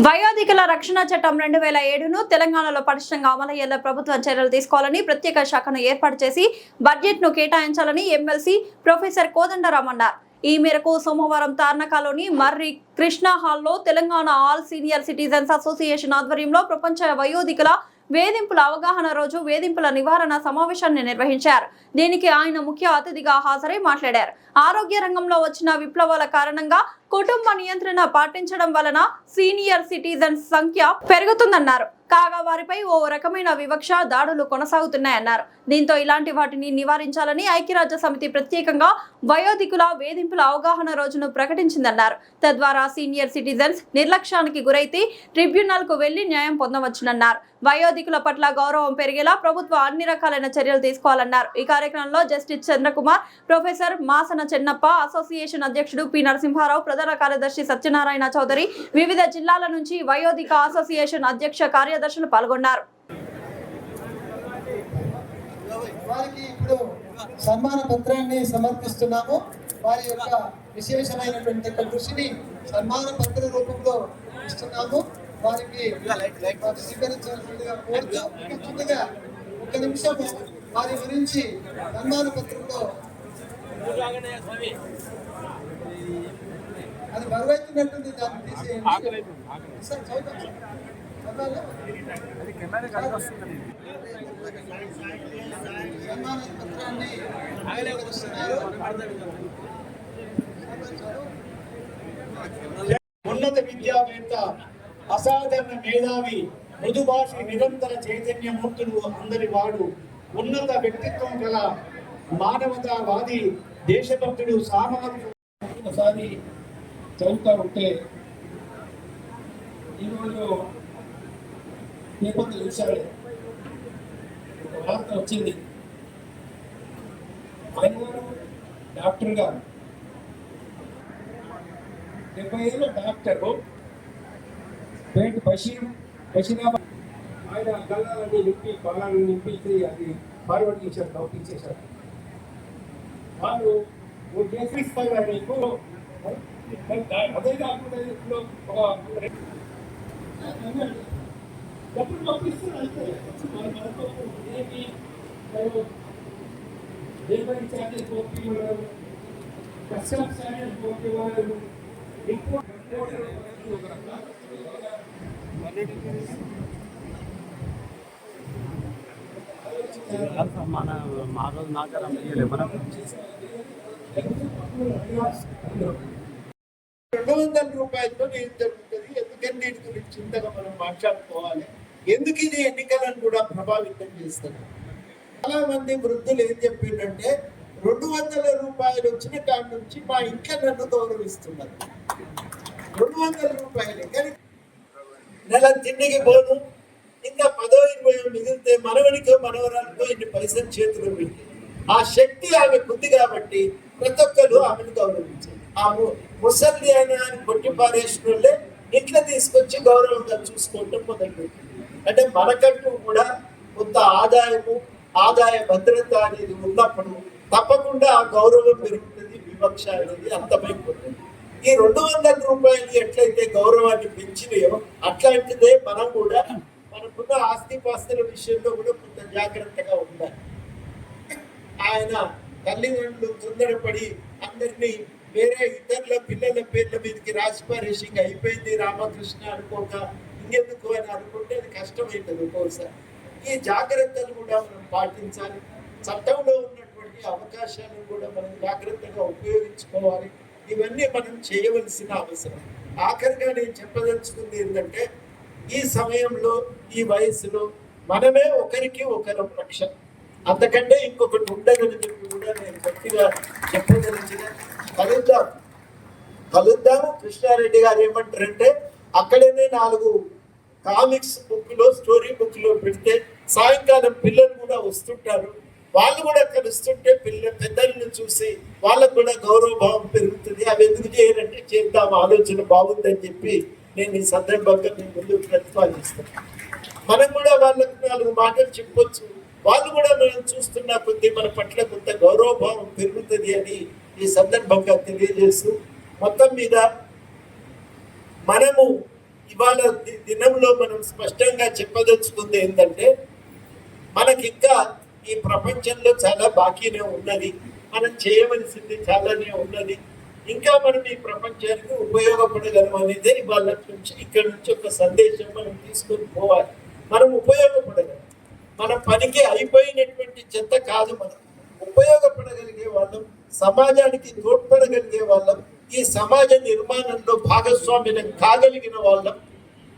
వయోధికుల రక్షణ చట్టం 2007ను తెలంగాణలో పటిష్టంగా అమలయ్యేలా ప్రభుత్వం చర్యలు తీసుకోవాలని ప్రత్యేక శాఖను ఏర్పాటు చేసి బడ్జెట్ను కేటాయించాలని ఎమ్మెల్సీ ప్రొఫెసర్ కోదండరాం అన్నారు. ఈ మేరకు సోమవారం తార్నాకలోని మర్రి కృష్ణ హాల్లో Telangana all senior citizens association ఆధ్వర్యంలో ప్రపంచ వయోధికుల వేధింపుల అవగాహన రోజు వేధింపుల నివారణ సమావేశాన్ని నిర్వహించారు. దీనికి ఆయన ముఖ్య అతిథిగా హాజరై మాట్లాడారు. ఆరోగ్య రంగంలో వచ్చిన విప్లవాల కారణంగా కుటుంబ నియంత్రణ పాటించడం వలన సీనియర్ సిటిజన్స్ సంఖ్య పెరుగుతుందన్నారు. కాగా వారిపై ఓ రకమైన వివక్ష దాడులు కొనసాగుతున్నాయన్నారు. దీంతో ఇలాంటి వాటిని నివారించాలని ఐక్యరాజ్య సమితి ప్రత్యేకంగా వయోధికుల వేధింపుల అవగాహన రోజును ప్రకటించిందన్నారు. తద్వారా సీనియర్ సిటిజన్స్ నిర్లక్ష్యానికి గురైతే ట్రిబ్యునల్ కు వెళ్లి న్యాయం పొందవచ్చునన్నారు. వయోధికుల పట్ల గౌరవం పెరిగేలా ప్రభుత్వం అన్ని రకాలైన చర్యలు తీసుకోవాలన్నారు. ఈ కార్యక్రమంలో justice Chandrakumar, professor మాసన Chennappa, association అధ్యక్షుడు పి నరసింహారావు, ప్రధాన కార్యదర్శి సత్యనారాయణ చౌదరి, వివిధ జిల్లాల నుంచి వయోధిక అసోసియేషన్ అధ్యక్ష కార్యదర్శులు పాల్గొన్నారు. వారికి ఇప్పుడు సన్మాన పత్రాన్ని సమర్పిస్తున్నాము. వారి యొక్క విశేషమైనటువంటి కృషిని సన్మాన పత్ర రూపంలో ఇస్తున్నాము. వారికి స్వీకరించాల్సిందిగా కోరుతూ ముందుగా ఒక నిమిషం వారి గురించి సన్మాన పత్రంలో అది బరువైతున్నట్టుంది, దాన్ని తీసేయండి. సన్మాన పత్రాన్ని ఆవిష్కరిస్తున్నారు. ఉన్నత విద్యావేత్త, అసాధారణ మేధావి, మృదుభాషి, నిరంతర చైతన్యమూర్తుడు, అందరి వాడు, ఉన్నత వ్యక్తిత్వం గల మానవతావాది, దేశభక్తుడు, సామాజిక. ఒకసారి చదువుతూ ఉంటే ఈరోజు పేపర్లు చూశాడు, ఒక వార్త వచ్చింది. ఆయన డాక్టర్ గారు, 70 ఏళ్ళ డాక్టరు, పేట బషీరాబాద్, ఆయన గల్లాలని నింపి బాణాలను నింపి అది ఫార్వర్డ్ చేశారు, డౌట్ చేశారు. వాళ్ళు చేసిస్తారు నీకు. అదే కాకుండా ఎప్పుడు పంపిస్తున్నారు అంటే డెలివరీ ఛార్జెస్ పంపించడం, కస్టమర్ ఛార్జెస్ పంపించడం, మా రోజు నాగరం మనం 200 రూపాయలతో నేను జరుగుతుంది. ఎందుకని దీని గురించి ఇంతగా మనం మాట్లాడుకోవాలి? ఎందుకు ఇది ఎన్నికలను కూడా ప్రభావితం చేస్తుంది? చాలా మంది వృద్ధులు ఏం చెప్పిందంటే, 200 రూపాయలు వచ్చిన కాడి నుంచి మా ఇంట్లో నన్ను గౌరవిస్తున్నారు. 200 రూపాయలే కానీ నెల తిండికి పోను, ఇంకా 10-20 మిగిలితే మనవనికో మనవరాలకో ఇన్ని పైసలు చేతులు పెట్టి ఆ శక్తి ఆమె ఉంది కాబట్టి ప్రతి ఒక్కరు ఆమెను గౌరవించారు. ఆ ముసలి అయినా కొట్టి పారేసినోళ్ళే ఇంట్లో తీసుకొచ్చి గౌరవంగా చూసుకోవటం మొదలుపెట్టింది. అంటే మనకంటూ కూడా కొంత ఆదాయ భద్రత అనేది ఉన్నప్పుడు తప్పకుండా ఆ గౌరవం పెరుగుతుంది, వివక్ష అనేది అంతమైపోతుంది. ఈ 200 రూపాయలు ఎట్లయితే గౌరవాన్ని పెంచినాయో అట్లాంటిదే మనం కూడా మనకున్న ఆస్తిపాస్తుల విషయంలో కూడా కొంత జాగ్రత్తగా ఉండాలి. ఆయన తల్లిదండ్రులు తొందరపడి అందరినీ వేరే ఇతరుల పిల్లల పేర్ల మీదకి రాసి పారేసి అయిపోయింది రామకృష్ణ అనుకోక ఇంకెందుకు అని అనుకుంటే అది కష్టమవుతుంది ఒక్కోసారి. ఈ జాగ్రత్తలు కూడా మనం పాటించాలి. చట్టంలో ఉన్నటువంటి అవకాశాలను కూడా మనం జాగ్రత్తగా ఉపయోగించుకోవాలి. ఇవన్నీ మనం చేయవలసిన అవసరం. ఆఖరిగా నేను చెప్పదలుచుకుంది ఏంటంటే, ఈ సమయంలో ఈ వయసులో మనమే ఒకరికి ఒకరు రక్ష, అంతకంటే ఇంకొకటి ఉండదని చెప్పి కూడా నేను గట్టిగా చెప్పదలిచిన. కలుద్దాము. కృష్ణారెడ్డి గారు ఏమంటారంటే, అక్కడనే 4 కామిక్స్ బుక్లో, స్టోరీ బుక్లో పెడితే సాయంకాలం పిల్లలు కూడా వస్తుంటారు. వాళ్ళు కూడా కలుస్తుంటే పెద్దలను చూసి వాళ్ళకు కూడా గౌరవభావం పెరుగుతుంది. అవి ఎందుకు చేయాలంటే చేద్దాం, ఆలోచన బాగుందని చెప్పి నేను ఈ సందర్భంగా నేను ముందు ప్రతిపాదిస్తాను. మనం కూడా వాళ్ళకు 4 మాటలు చెప్పొచ్చు. వాళ్ళు కూడా మనం చూస్తున్న కొద్దీ మన పట్ల కొంత గౌరవభావం పెరుగుతుంది అని ఈ సందర్భంగా తెలియజేస్తూ, మొత్తం మీద మనము ఇవాళ దినంలో మనం స్పష్టంగా చెప్పదలుచుకుంది ఏంటంటే మనకి ఇంకా ఈ ప్రపంచంలో చాలా బాకీనే ఉన్నది, మనం చేయవలసింది చాలానే ఉన్నది. ఇంకా మనం ఈ ప్రపంచానికి ఉపయోగపడగలం అనేది వాళ్ళ నుంచి ఇక్కడ నుంచి ఒక సందేశం మనం తీసుకొని పోవాలి. మనం ఉపయోగపడగలం, మన పనికి అయిపోయినటువంటి చెత్త కాదు, మనం ఉపయోగపడగలిగే వాళ్ళం, సమాజానికి తోడ్పడగలిగే వాళ్ళం, ఈ సమాజ నిర్మాణంలో భాగస్వామ్యం కాగలిగిన వాళ్ళం.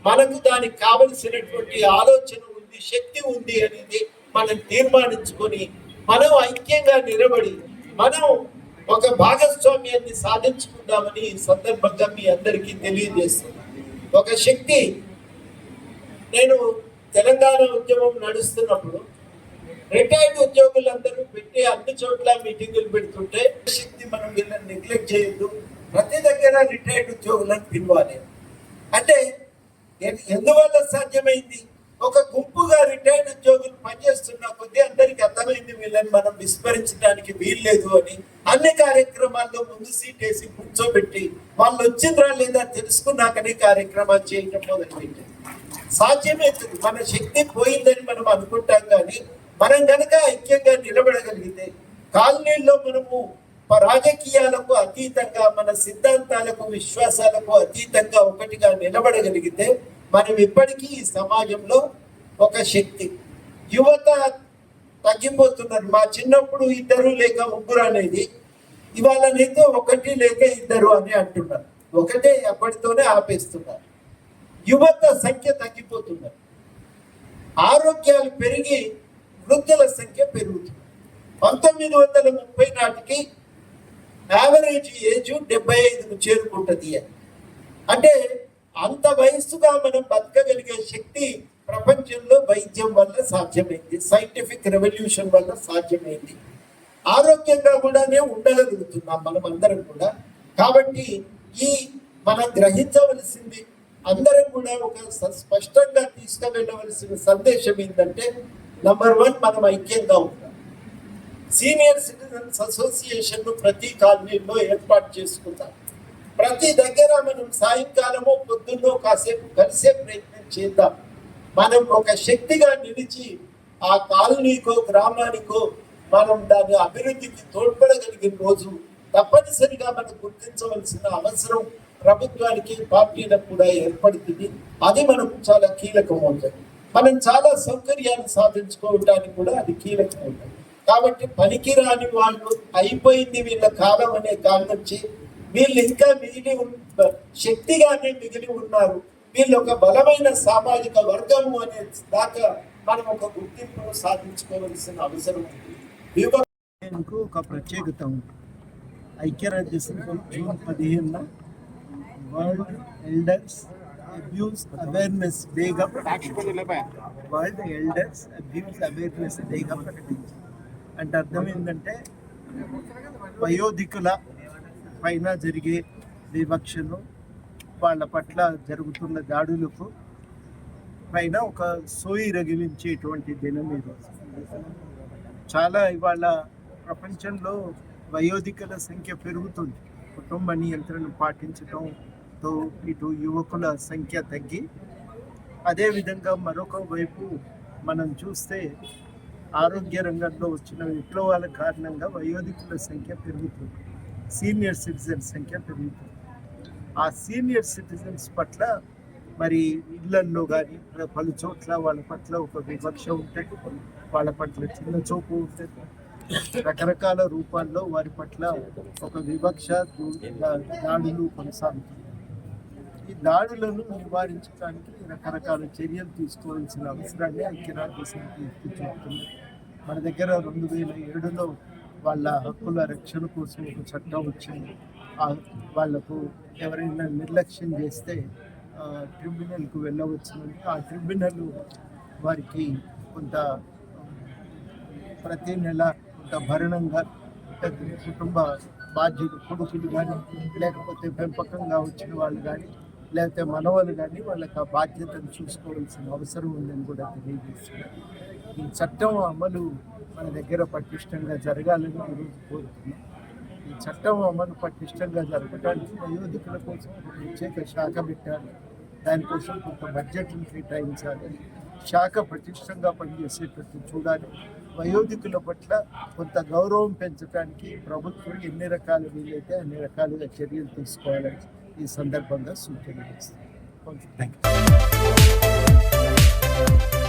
మనకు దానికి కావలసినటువంటి ఆలోచన ఉంది, శక్తి ఉంది అనేది మనం తీర్మానించుకొని మనం ఐక్యంగా నిలబడి మనం ఒక భాగస్వామ్యాన్ని సాధించుకుందామని ఈ సందర్భంగా మీ అందరికీ తెలియజేస్తున్నాను. ఒక శక్తి, నేను తెలంగాణ ఉద్యమం నడుస్తున్నప్పుడు రిటైర్డ్ ఉద్యోగులందరూ పెట్టి అన్ని చోట్ల మీటింగులు పెడుతుంటే శక్తి మనం వీళ్ళని నెగ్లెక్ట్ చేయొద్దు, ప్రతి దగ్గర రిటైర్డ్ ఉద్యోగులను పిలవాలి అంటే ఎందువల్ల సాధ్యమైంది? ఒక గుంపుగా రిటైర్డ్ ఉద్యోగులు పనిచేస్తున్న కొద్దీ అందరికి అర్థమైంది వీళ్ళని మనం విస్మరించడానికి వీల్లేదు అని అన్ని కార్యక్రమాల్లో ముందు సీట్ వేసి కూర్చోబెట్టి వాళ్ళు వచ్చిందా లేదా తెలుసుకున్నాకనే కార్యక్రమాలు చేయడం మొదలుపెట్టింది. సాధ్యమవుతుంది, మన శక్తి పోయిందని మనం అనుకుంటాం, కానీ మనం గనక ఐక్యంగా నిలబడగలిగితే కాలనీల్లో మనము రాజకీయాలకు అతీతంగా మన సిద్ధాంతాలకు విశ్వాసాలకు అతీతంగా ఒకటిగా నిలబడగలిగితే మనం ఇప్పటికీ ఈ సమాజంలో ఒక శక్తి. యువత తగ్గిపోతున్నారు. మా చిన్నప్పుడు 2 లేక 3 అనేది ఇవాళనైతే 1 లేక 2 అని అంటున్నారు, ఒకటే అప్పటితోనే ఆపేస్తున్నారు. యువత సంఖ్య తగ్గిపోతున్నారు, ఆరోగ్యాలు పెరిగి వృద్ధుల సంఖ్య పెరుగుతుంది. 1930 నాటికి యావరేజ్ ఏజ్ 75కు చేరుకుంటుంది. అంటే అంత వయస్సుగా మనం బతకగలిగే శక్తి ప్రపంచంలో వైద్యం వల్ల సాధ్యమైంది, సైంటిఫిక్ రెవల్యూషన్ వల్ల సాధ్యమైంది. ఆరోగ్యంగా కూడానే ఉండగలుగుతున్నాం మనం అందరం కూడా. కాబట్టి ఈ మనం గ్రహించవలసింది, అందరం కూడా ఒక స్పష్టంగా తీసుకువెళ్ళవలసిన సందేశం ఏంటంటే, నంబర్ 1 మనం ఐక్యంగా ఉంటాం. సీనియర్ సిటిజన్స్ అసోసియేషన్ ప్రతి కాలనీలో ఏర్పాటు చేసుకుంటాం. ప్రతి దగ్గర మనం సాయంకాలమో పొద్దున్నో కాసేపు కలిసే ప్రయత్నం చేద్దాం. మనం ఒక శక్తిగా నిలిచి ఆ కాలనీకో గ్రామానికో మనం దాని అభివృద్ధికి తోడ్పడగలిగిన రోజు తప్పనిసరిగా మనం గుర్తించవలసిన అవసరం ప్రభుత్వానికి పార్టీలకు కూడా ఏర్పడుతుంది. అది మనకు చాలా కీలకమవుతుంది. మనం చాలా సౌకర్యాలు సాధించుకోవడానికి కూడా అది కీలకమవుతుంది. కాబట్టి పనికిరాని వాళ్ళు, అయిపోయింది వీళ్ళ కాలం అనే కాలం నుంచి వీళ్ళు ఇంకా మిగిలి శక్తిగానే మిగిలి ఉన్నారు, వీళ్ళు ఒక బలమైన సామాజిక వర్గము అనే దాకా మనం ఒక గుర్తింపును సాధించుకోవాల్సిన అవసరం ఉంది. ఒక ప్రత్యేకత ఉంది. ఐక్యరాజ్య సమితి జూన్ 15న వరల్డ్ ఎల్డర్స్ అబ్యూస్ అవేర్నెస్ డేగా వరల్డ్ ఎల్డర్స్ అబ్యూస్ అవేర్నెస్ డేగా ప్రకటించింది. అంటే అర్థం ఏంటంటే వయోధికుల పైన జరిగే వివక్షను, వాళ్ళ పట్ల జరుగుతున్న దాడులకు పైన ఒక సోయి రగిలించేటువంటి దినం ఈరోజు. చాలా ఇవాళ ప్రపంచంలో వయోధికుల సంఖ్య పెరుగుతుంది. కుటుంబ నియంత్రణ పాటించడంతో ఇటు యువకుల సంఖ్య తగ్గి, అదేవిధంగా మరొక వైపు మనం చూస్తే ఆరోగ్య రంగంలో వచ్చిన విప్లవాల కారణంగా వయోధికుల సంఖ్య పెరుగుతుంది, సీనియర్ సిటిజన్స్ సంఖ్య పెరుగుతుంది. ఆ సీనియర్ సిటిజన్స్ పట్ల మరి ఇళ్లల్లో కానీ పలు చోట్ల వాళ్ళ పట్ల ఒక వివక్ష ఉంటుంది, వాళ్ళ పట్ల చిన్న చూపు ఉంటుంది. రకరకాల రూపాల్లో వారి పట్ల ఒక వివక్ష, దాడులు కొనసాగుతుంది. ఈ దాడులను నివారించడానికి రకరకాల చర్యలు తీసుకోవాల్సిన అవసరాన్ని ఐక్యరాజ్య సమితి ఎత్తి చూపుతుంది. మన దగ్గర 2007లో వాళ్ళ హక్కుల రక్షణ కోసం ఒక చట్టం వచ్చింది. వాళ్లకు ఎవరైనా నిర్లక్ష్యం చేస్తే ట్రిబ్యునల్కు వెళ్ళవచ్చునని, ఆ ట్రిబ్యునల్ వారికి కొంత ప్రతి నెల కొంత భరణంగా కుటుంబ బాధ్యత కొడుకులు కానీ, లేకపోతే పెంపకంగా వచ్చిన వాళ్ళు కానీ, లేకపోతే మనవాళ్ళు కానీ వాళ్ళకి ఆ బాధ్యతను చూసుకోవాల్సిన అవసరం ఉందని కూడా తెలియజేస్తున్నారు. ఈ చట్టం అమలు మన దగ్గర పటిష్టంగా జరగాలని ఈరోజు కోరుతున్నాం. ఈ చట్టం అమలు పటిష్టంగా జరగడానికి వయోధికుల కోసం ఒక ప్రత్యేక శాఖ పెట్టాలి. దానికోసం కొంత బడ్జెట్ను కేటాయించాలి, శాఖ పటిష్టంగా పనిచేసేటట్టు చూడాలి. వయోధికుల పట్ల కొంత గౌరవం పెంచడానికి ప్రభుత్వం ఎన్ని రకాల వీలైతే అన్ని రకాలుగా చర్యలు తీసుకోవాలని ఈ సందర్భంగా సూచన చేస్తాను. Thank you.